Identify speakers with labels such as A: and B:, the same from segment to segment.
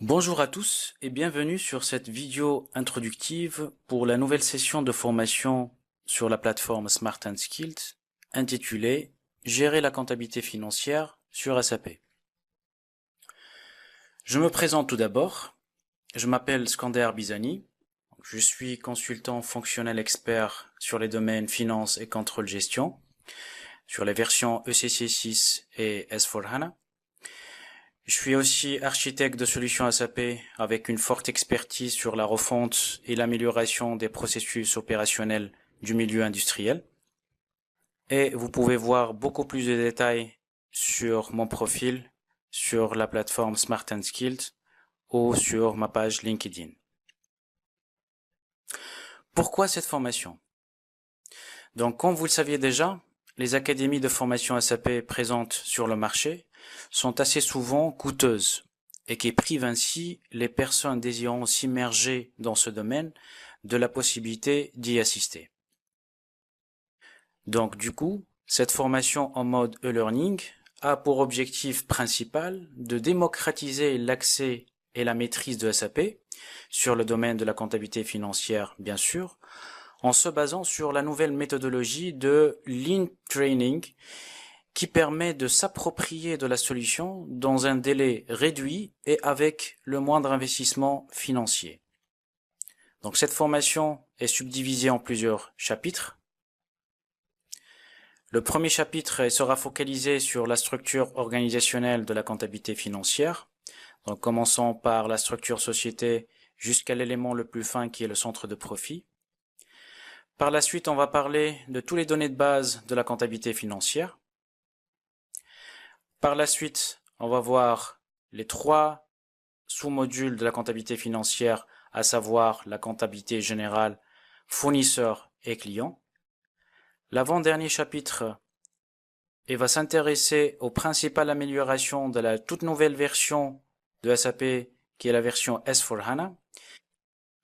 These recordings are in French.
A: Bonjour à tous et bienvenue sur cette vidéo introductive pour la nouvelle session de formation sur la plateforme Smart & Skilled intitulée Gérer la comptabilité financière sur SAP. Je me présente tout d'abord. Je m'appelle Skander Bizani. Je suis consultant fonctionnel expert sur les domaines finance et contrôle gestion sur les versions ECC6 et S4HANA. Je suis aussi architecte de solutions SAP avec une forte expertise sur la refonte et l'amélioration des processus opérationnels du milieu industriel. Et vous pouvez voir beaucoup plus de détails sur mon profil sur la plateforme Smart & Skilled ou sur ma page LinkedIn. Pourquoi cette formation? Donc, comme vous le saviez déjà, les académies de formation SAP présentes sur le marché sont assez souvent coûteuses et qui privent ainsi les personnes désirant s'immerger dans ce domaine de la possibilité d'y assister. Donc du coup, cette formation en mode e-learning a pour objectif principal de démocratiser l'accès et la maîtrise de SAP sur le domaine de la comptabilité financière, bien sûr, en se basant sur la nouvelle méthodologie de Lean Training qui permet de s'approprier de la solution dans un délai réduit et avec le moindre investissement financier. Donc cette formation est subdivisée en plusieurs chapitres. Le premier chapitre sera focalisé sur la structure organisationnelle de la comptabilité financière, donc commençant par la structure société jusqu'à l'élément le plus fin qui est le centre de profit. Par la suite, on va parler de toutes les données de base de la comptabilité financière. Par la suite, on va voir les trois sous-modules de la comptabilité financière, à savoir la comptabilité générale, fournisseur et client. L'avant-dernier chapitre va s'intéresser aux principales améliorations de la toute nouvelle version de SAP qui est la version S4HANA,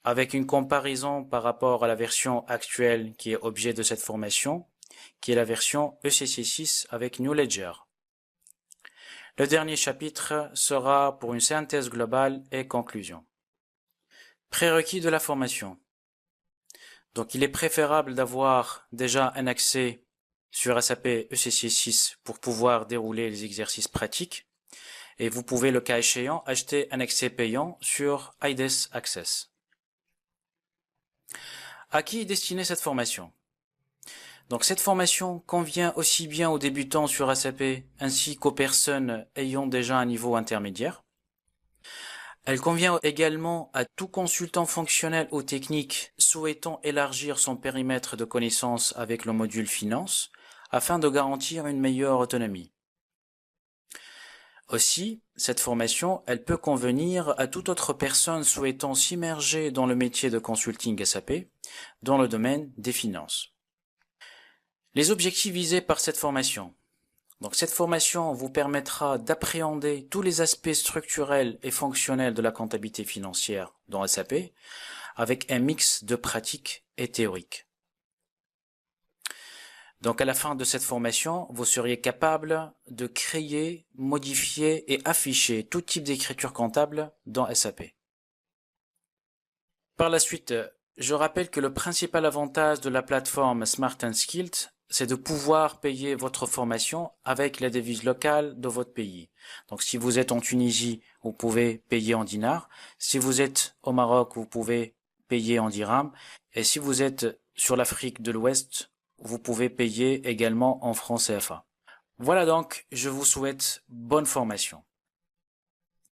A: avec une comparaison par rapport à la version actuelle qui est objet de cette formation, qui est la version ECC6 avec New Ledger. Le dernier chapitre sera pour une synthèse globale et conclusion. Prérequis de la formation. Donc il est préférable d'avoir déjà un accès sur SAP ECC6 pour pouvoir dérouler les exercices pratiques. Et vous pouvez, le cas échéant, acheter un accès payant sur IDES Access. À qui est destinée cette formation? Donc cette formation convient aussi bien aux débutants sur SAP ainsi qu'aux personnes ayant déjà un niveau intermédiaire. Elle convient également à tout consultant fonctionnel ou technique souhaitant élargir son périmètre de connaissances avec le module finance afin de garantir une meilleure autonomie. Aussi, cette formation, elle peut convenir à toute autre personne souhaitant s'immerger dans le métier de consulting SAP dans le domaine des finances. Les objectifs visés par cette formation. Donc cette formation vous permettra d'appréhender tous les aspects structurels et fonctionnels de la comptabilité financière dans SAP avec un mix de pratique et théorique. Donc à la fin de cette formation, vous seriez capable de créer, modifier et afficher tout type d'écriture comptable dans SAP. Par la suite, je rappelle que le principal avantage de la plateforme Smart & Skilled, c'est de pouvoir payer votre formation avec la devise locale de votre pays. Donc si vous êtes en Tunisie, vous pouvez payer en dinars. Si vous êtes au Maroc, vous pouvez payer en dirhams. Et si vous êtes sur l'Afrique de l'Ouest, vous pouvez payer également en francs CFA. Voilà donc, je vous souhaite bonne formation.